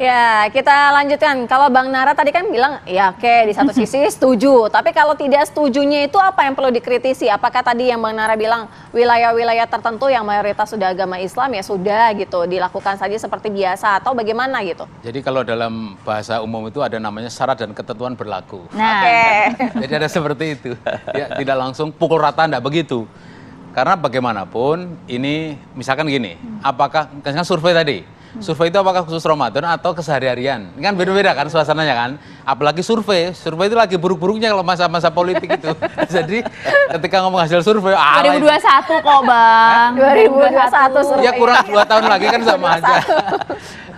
Ya, kita lanjutkan. Kalau Bang Nara tadi kan bilang, ya oke, di satu sisi setuju. Tapi kalau tidak setujunya itu apa yang perlu dikritisi? Apakah tadi yang Bang Nara bilang, wilayah-wilayah tertentu yang mayoritas sudah agama Islam ya sudah gitu, dilakukan saja seperti biasa atau bagaimana gitu? Jadi kalau dalam bahasa umum itu ada namanya syarat dan ketentuan berlaku. Nah, Jadi ada seperti itu. Ya, tidak langsung pukul rata, enggak begitu. Karena bagaimanapun ini misalkan gini, apakah kan survei tadi? Survei itu apakah khusus Ramadan atau kesehari-harian? Ini kan beda-beda kan suasananya kan. Apalagi survei itu lagi buruk-buruknya kalau masa-masa politik itu. Jadi ketika ngomong hasil survei, 2021 kok Bang. 2021 survei. Ya kurang 2 tahun lagi kan sama aja.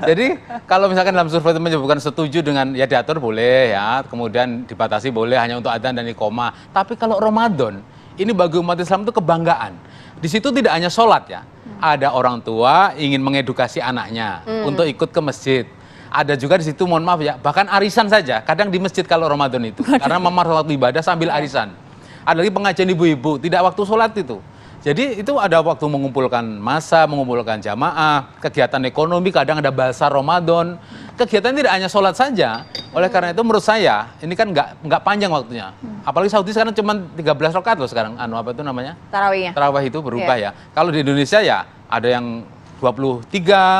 Jadi kalau misalkan dalam survei itu menyebutkan setuju dengan ya diatur boleh ya, kemudian dibatasi boleh hanya untuk adzan dan iqomah. Tapi kalau Ramadan, ini bagi umat Islam itu kebanggaan. Di situ tidak hanya sholat ya. Ada orang tua ingin mengedukasi anaknya untuk ikut ke masjid. Ada juga di situ, mohon maaf ya, bahkan arisan saja. Kadang di masjid kalau Ramadan itu, karena memar waktu ibadah sambil arisan. Ada lagi pengajian ibu-ibu, tidak waktu sholat itu. Jadi itu ada waktu mengumpulkan massa, mengumpulkan jamaah, kegiatan ekonomi, kadang ada bazar Ramadan. Kegiatan tidak hanya sholat saja. Oleh karena itu menurut saya, ini kan nggak panjang waktunya. Apalagi Saudi sekarang cuma 13 rakaat loh sekarang. Apa itu namanya? Tarawihnya. Tarawih itu berubah ya. Kalau di Indonesia ya ada yang 23,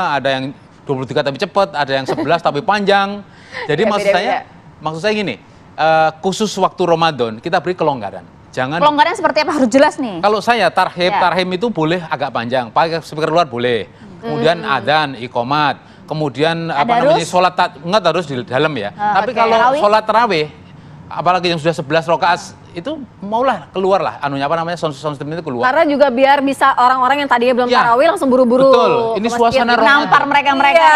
ada yang 23 tapi cepat, ada yang 11 tapi panjang. Jadi Ya, maksud saya gini, khusus waktu Ramadan kita beri kelonggaran. Jangan. Kelonggaran seperti apa harus jelas nih. Kalau saya tarhim itu boleh agak panjang, pakai speaker luar boleh. Kemudian adzan, iqomat, kemudian sholat enggak harus di dalam ya. Tapi kalau sholat tarawih, apalagi yang sudah 11 rakaat itu maulah keluar lah sound system itu keluar. Karena juga biar bisa orang-orang yang tadinya belum tarawih langsung buru-buru. Betul. Ini suasana Ramadan. Nampar mereka-mereka.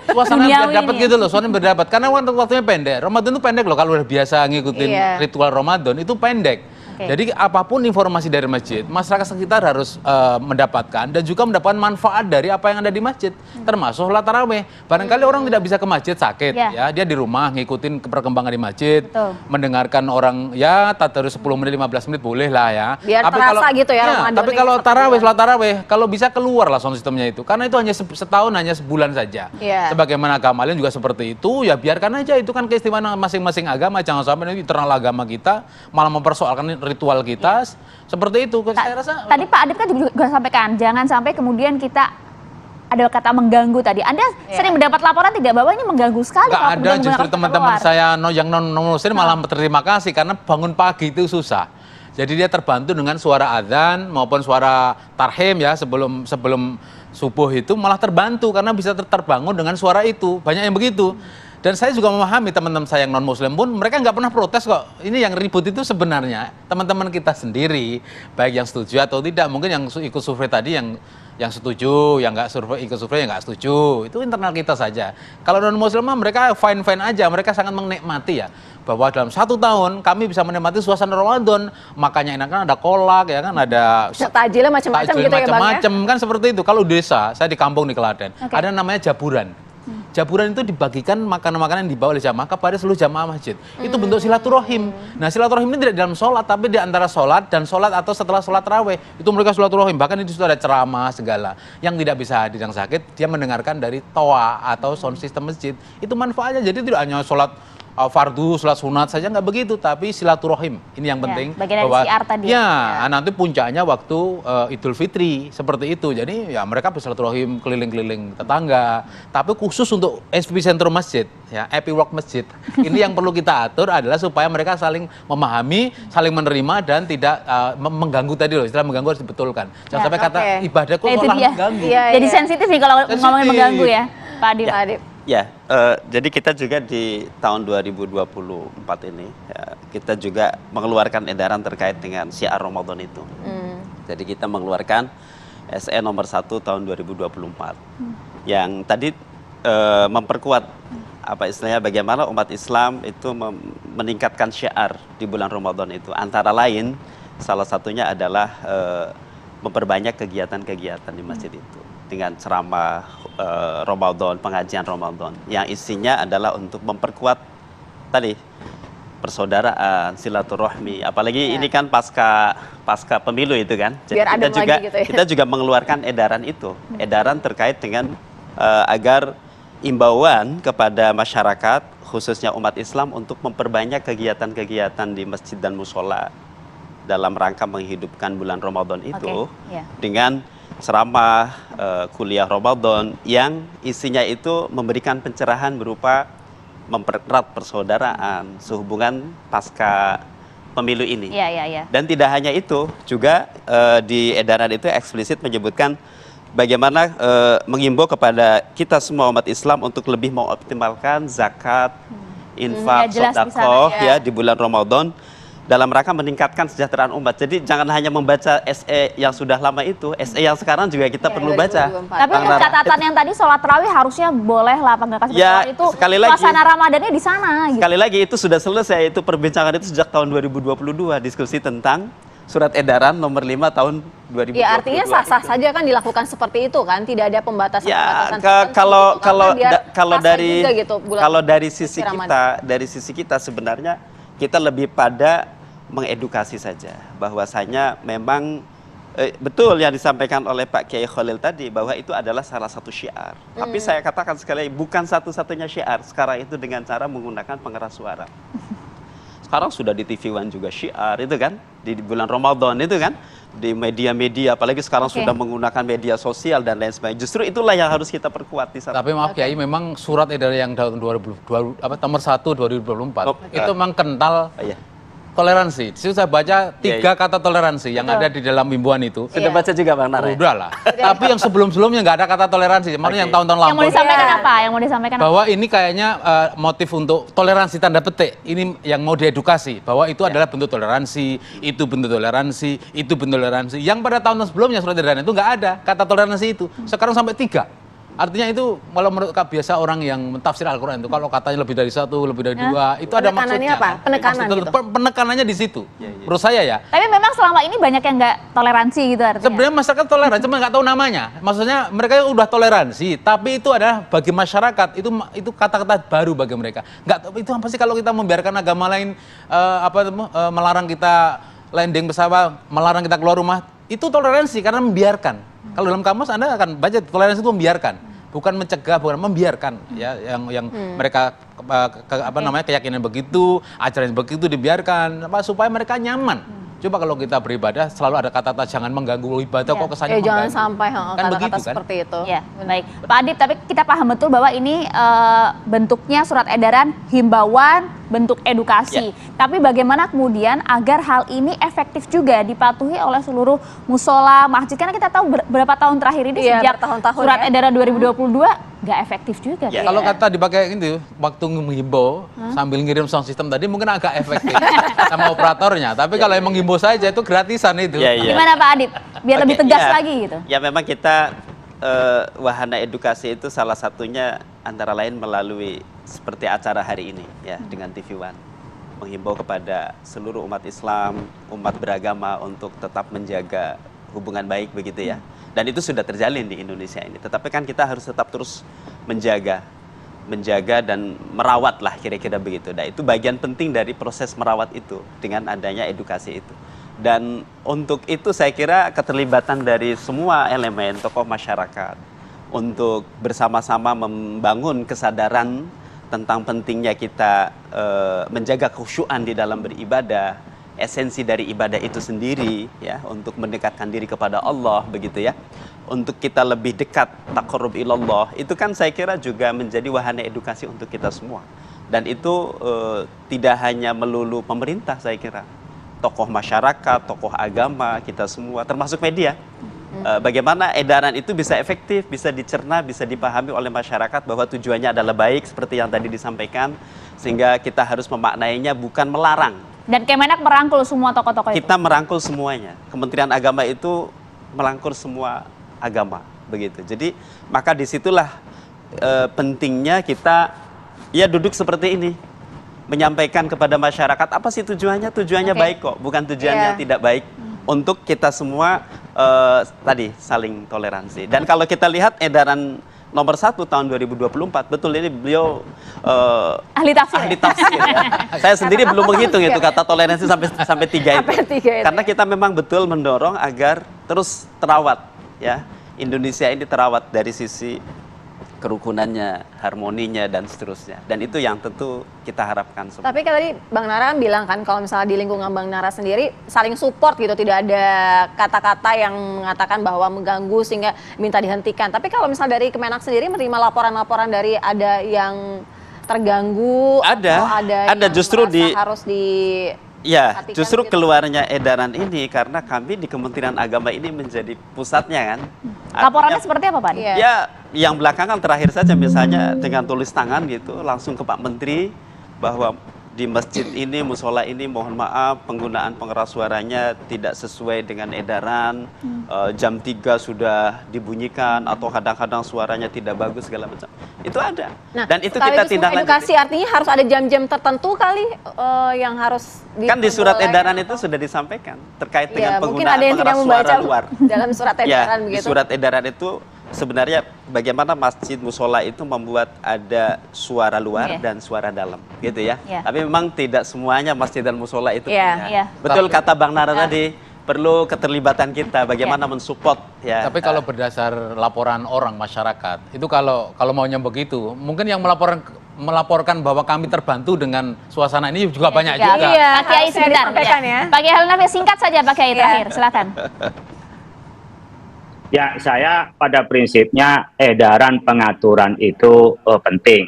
Suasana berdapat gitu loh, suasana berdapat. Karena waktunya pendek. Ramadan itu pendek loh, kalau udah biasa ngikutin ritual Ramadan itu pendek. Jadi apapun informasi dari masjid, masyarakat sekitar harus mendapatkan dan juga mendapatkan manfaat dari apa yang ada di masjid, termasuk sholat tarawih. Barangkali orang tidak bisa ke masjid sakit, ya dia di rumah ngikutin perkembangan di masjid, mendengarkan orang ya tadarus 10 menit 15 menit boleh lah ya. Biar tapi terasa gitu ya. Tapi kalau tarawih, sholat tarawih, kalau bisa keluar lah sound sistemnya itu, karena itu hanya setahun, hanya sebulan saja. Sebagaimana agama lain juga seperti itu, ya biarkan aja, itu kan keistimewaan masing-masing agama. Jangan sampai nanti internal agama kita malah mempersoalkan ritual kita seperti itu. Saya rasa tadi Pak Adip kan juga sampaikan jangan sampai kemudian kita ada kata mengganggu tadi. Anda sering mendapat laporan tidak bahwa ini mengganggu sekali? Nggak ada, justru teman-teman saya yang non muslim malah berterima kasih karena bangun pagi itu susah. Jadi dia terbantu dengan suara adzan maupun suara tarhim ya sebelum subuh itu malah terbantu karena bisa terbangun dengan suara itu. Banyak yang begitu. Dan saya juga memahami teman-teman saya yang non-muslim pun mereka nggak pernah protes kok. Ini yang ribut itu sebenarnya teman-teman kita sendiri, baik yang setuju atau tidak. Mungkin yang ikut survei tadi yang setuju, yang nggak ikut survei yang nggak setuju. Itu internal kita saja. Kalau non-muslim mereka fine-fine aja, mereka sangat menikmati ya. Bahwa dalam 1 tahun kami bisa menikmati suasana Ramadan. Makanya enak kan ada kolak ya kan, ada takjilnya macam-macam gitu ya Bang ya. Macam-macam kan seperti itu. Kalau desa, saya di kampung di Klaten, ada namanya jaburan. Jaburan itu dibagikan makanan-makanan yang dibawa oleh jamaah kepada seluruh jamaah masjid. Itu bentuk silaturahim. Nah, silaturahim ini tidak dalam sholat, tapi di antara sholat dan sholat atau setelah sholat tarawih. Itu mereka silaturahim. Bahkan itu sudah ada ceramah segala. Yang tidak bisa hadir yang sakit, dia mendengarkan dari toa atau sound system masjid. Itu manfaatnya. Jadi tidak hanya sholat fardu, sholat sunat saja, nggak begitu, tapi silaturahim ini yang penting. Bagian dari siar tadi. Nanti puncaknya waktu Idul Fitri seperti itu. Jadi ya mereka bersilaturahim keliling-keliling tetangga. Tapi khusus untuk epicentrum masjid, ya epiwork masjid. Ini yang perlu kita atur adalah supaya mereka saling memahami, saling menerima dan tidak mengganggu tadi loh. Istilah mengganggu harus dibetulkan. Jangan sampai kata ibadah kok malah mengganggu. Jadi sensitif nih kalau ngomongin mengganggu ya, Pak Adip. Ya, jadi kita juga di tahun 2024 ini kita juga mengeluarkan edaran terkait dengan syiar Ramadan itu. Jadi kita mengeluarkan SE nomor 1 tahun 2024 yang tadi memperkuat apa istilahnya bagaimana umat Islam itu meningkatkan syiar di bulan Ramadan itu. Antara lain salah satunya adalah memperbanyak kegiatan-kegiatan di masjid itu dengan ceramah Ramadan, pengajian Ramadan yang isinya adalah untuk memperkuat tadi persaudaraan, silaturahmi. Apalagi ini kan pasca pemilu itu kan. Jadi kita juga mengeluarkan edaran itu, edaran terkait dengan agar imbauan kepada masyarakat, khususnya umat Islam untuk memperbanyak kegiatan-kegiatan di masjid dan musola dalam rangka menghidupkan bulan Ramadan itu ya. dengan ceramah, kuliah Ramadan yang isinya itu memberikan pencerahan berupa mempererat persaudaraan, sehubungan pasca pemilu ini. Iya. Dan tidak hanya itu, juga di edaran itu eksplisit menyebutkan bagaimana mengimbau kepada kita semua umat Islam untuk lebih mengoptimalkan zakat, infak, Ya, jelas di sedekah sana, ya di bulan Ramadan dalam rangka meningkatkan kesejahteraan umat. Jadi jangan hanya membaca SE yang sudah lama itu, SE yang sekarang juga kita perlu baca. 2024. Tapi untuk catatan yang tadi sholat tarawih harusnya boleh lah apa Ya, itu sekali lagi. suasana Ramadannya di sana gitu. Sekali lagi itu sudah selesai, itu perbincangan itu sejak tahun 2022, diskusi tentang surat edaran nomor 5 tahun 2022. Ya artinya sah-sah saja kan dilakukan seperti itu kan, tidak ada pembatasan. Ya, tertentu kalau gitu. Karena biar kalau pas dari juga gitu bulan kalau dari sisi suci Ramadan. kita sebenarnya kita lebih pada mengedukasi saja bahwasanya memang betul yang disampaikan oleh Pak Kiai Khalil tadi bahwa itu adalah salah satu syiar. Tapi saya katakan sekali lagi bukan satu-satunya syiar sekarang itu dengan cara menggunakan pengeras suara. Sekarang sudah di TV One juga syiar itu kan di bulan Ramadan itu kan di media-media apalagi sekarang sudah menggunakan media sosial dan lain sebagainya. Justru itulah yang harus kita perkuat di sana. Tapi maaf Kiai, memang surat edaran yang tahun 2020 nomor 1 2024 itu memang kental Iya. toleransi. Di situ saya baca 3 kata toleransi yang ada di dalam himbauan itu. Sudah baca juga Bang Nara? Udah lah. Tapi yang sebelum-sebelumnya nggak ada kata toleransi. Maksudnya yang tahun-tahun Yang mau lampau. disampaikan apa? Yang mau disampaikan apa? Bahwa ini kayaknya motif untuk toleransi tanda petik. Ini yang mau diedukasi bahwa itu adalah bentuk toleransi, itu bentuk toleransi, itu bentuk toleransi. Yang pada tahun sebelumnya surat edaran itu nggak ada kata toleransi itu. Sekarang sampai 3. Artinya itu kalau menurut biasa orang yang mentafsir Al-Quran itu kalau katanya lebih dari 1, lebih dari 2, itu ada Penekanannya maksudnya. apa? kan? Penekanan Maksud- gitu? Penekanannya di situ. Menurut saya ya. Tapi memang selama ini banyak yang nggak toleransi gitu artinya. Sebenarnya masyarakat toleran, cuma nggak tahu namanya. Maksudnya mereka udah toleransi, tapi itu adalah bagi masyarakat itu kata-kata baru bagi mereka. Nggak tahu itu apa sih kalau kita membiarkan agama lain melarang kita landing pesawat, melarang kita keluar rumah, itu toleransi karena membiarkan. Kalau dalam kamus Anda akan baca toleransi itu membiarkan, bukan mencegah, bukan membiarkan ya yang mereka keyakinan begitu, ajaran begitu dibiarkan supaya mereka nyaman. Coba kalau kita beribadah selalu ada kata-kata jangan mengganggu ibadah kok kesannya jangan mengganggu. sampai Kan kata-kata begitu, kan? seperti itu. Ya, baik. Pak Adip, tapi kita paham betul bahwa ini bentuknya surat edaran, himbauan, bentuk edukasi. Tapi bagaimana kemudian agar hal ini efektif juga dipatuhi oleh seluruh musola, masjid? Karena kita tahu berapa tahun terakhir ini sejak bertahun-tahun surat ya. edaran 2022 nggak efektif juga. Ya. Kalau kata dipakai itu waktu menghimbau sambil ngirim sound system tadi mungkin agak efektif sama operatornya. Tapi kalau yang menghimbau saja itu gratisan itu. Iya, iya. Gimana Pak Adip? Biar lebih Oke, tegas ya. lagi gitu. Ya memang kita wahana edukasi itu salah satunya antara lain melalui seperti acara hari ini ya dengan TV One. Menghimbau kepada seluruh umat Islam, umat beragama untuk tetap menjaga hubungan baik begitu ya. Dan itu sudah terjalin di Indonesia ini. Tetapi kan kita harus tetap terus menjaga dan merawat lah kira-kira begitu. Dan itu bagian penting dari proses merawat itu dengan adanya edukasi itu. Dan untuk itu saya kira keterlibatan dari semua elemen tokoh masyarakat untuk bersama-sama membangun kesadaran tentang pentingnya kita menjaga khusyuan di dalam beribadah, esensi dari ibadah itu sendiri ya untuk mendekatkan diri kepada Allah begitu ya. Untuk kita lebih dekat taqarrub ilallah itu kan saya kira juga menjadi wahana edukasi untuk kita semua. Dan itu tidak hanya melulu pemerintah saya kira. Tokoh masyarakat, tokoh agama, kita semua termasuk media. Bagaimana edaran itu bisa efektif, bisa dicerna, bisa dipahami oleh masyarakat bahwa tujuannya adalah baik seperti yang tadi disampaikan, sehingga kita harus memaknainya bukan melarang. Dan Kemenak merangkul semua tokoh-tokoh itu. Kita merangkul semuanya. Kementerian Agama itu merangkul semua agama, begitu. Jadi maka disitulah pentingnya kita ya duduk seperti ini, menyampaikan kepada masyarakat apa sih tujuannya? Tujuannya baik kok, bukan tujuan yang tidak baik. Untuk kita semua tadi saling toleransi. Dan kalau kita lihat edaran nomor 1 tahun 2024, betul ini beliau Ahli tafsir. ahli tafsir. Ya. Saya sendiri belum menghitung itu kata toleransi sampai 3 itu. Sampai 3 itu. Karena kita memang betul mendorong agar terus terawat ya. Indonesia ini terawat dari sisi kerukunannya, harmoninya, dan seterusnya. Dan itu yang tentu kita harapkan semua. Tapi kan tadi Bang Nara kan bilang kan kalau misalnya di lingkungan Bang Nara sendiri saling support gitu, tidak ada kata-kata yang mengatakan bahwa mengganggu sehingga minta dihentikan. Tapi kalau misalnya dari Kemenak sendiri menerima laporan-laporan dari ada yang terganggu atau ada yang justru merasa harus di Ya, perhatikan justru gitu. keluarnya edaran ini karena kami di Kementerian Agama ini menjadi pusatnya kan. Laporannya Artinya, seperti apa, Pak? Iya. Ya, yang belakangan terakhir saja misalnya dengan tulis tangan gitu langsung ke Pak Menteri bahwa di masjid ini, musola ini mohon maaf penggunaan pengeras suaranya tidak sesuai dengan edaran, jam 3 sudah dibunyikan atau kadang-kadang suaranya tidak bagus segala macam. Itu ada. Nah, Dan itu kita tindak edukasi lanjuti. artinya harus ada jam-jam tertentu kali yang harus Kan di surat diperbolehkan edaran atau- itu sudah disampaikan terkait Ya, dengan mungkin penggunaan ada yang tidak pengeras membaca suara luar. dalam surat edaran Ya, di begitu. surat edaran itu sebenarnya bagaimana masjid musola itu membuat ada suara luar Iya. dan suara dalam, gitu ya. Iya. Tapi memang tidak semuanya masjid dan musola itu Iya. punya. Iya. Betul kata Bang Nara tadi, perlu keterlibatan kita bagaimana mensupport ya. Tapi kalau berdasar laporan orang masyarakat, itu kalau maunya begitu, mungkin yang melaporkan bahwa kami terbantu dengan suasana ini juga banyak juga. Iya, Pak Kiai harusnya sebentar. disampaikan ya. Pak Kiai Al-Nafis, singkat saja Pak Kiai terakhir, silakan. Ya, saya pada prinsipnya edaran pengaturan itu penting.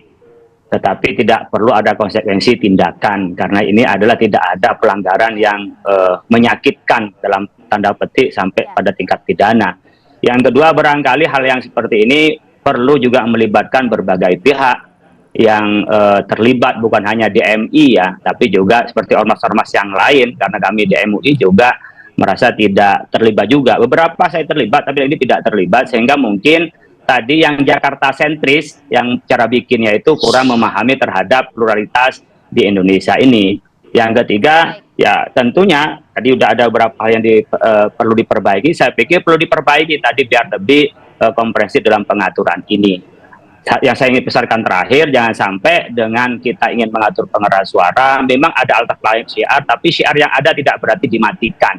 Tetapi tidak perlu ada konsekuensi tindakan. Karena ini adalah tidak ada pelanggaran yang menyakitkan dalam tanda petik sampai pada tingkat pidana. Yang kedua, barangkali hal yang seperti ini perlu juga melibatkan berbagai pihak yang terlibat bukan hanya di MI ya, tapi juga seperti ormas-ormas yang lain. Karena kami di MUI juga merasa tidak terlibat juga. Beberapa saya terlibat, tapi ini tidak terlibat, sehingga mungkin tadi yang Jakarta sentris, yang cara bikinnya itu kurang memahami terhadap pluralitas di Indonesia ini. Yang ketiga, ya tentunya tadi udah ada beberapa hal yang perlu diperbaiki. Saya pikir perlu diperbaiki tadi biar lebih komprehensif dalam pengaturan ini. Yang saya ingin pesankan terakhir, jangan sampai dengan kita ingin mengatur pengeras suara, memang ada alternatif syiar, tapi syiar yang ada tidak berarti dimatikan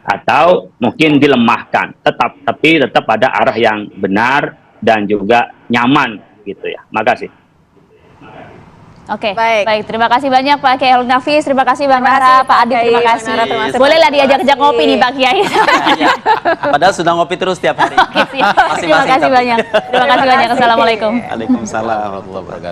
atau mungkin dilemahkan, tapi tetap pada arah yang benar dan juga nyaman gitu ya. Makasih. Oke, Baik. baik. Terima kasih banyak Pak Kiai Al-Nafis, terima kasih Bang Terima Nara, kasih, Pak Pak Adib, Kiai. terima Bang kasih. Nara, terima kasih. Bolehlah diajak Terima kasih. ngopi nih Pak Kiai. Ya. Padahal sudah ngopi terus tiap hari. Terima Masing-masing kasih tapi. banyak. Terima kasih banyak. Assalamualaikum. Waalaikumsalam warahmatullahi wabarakatuh.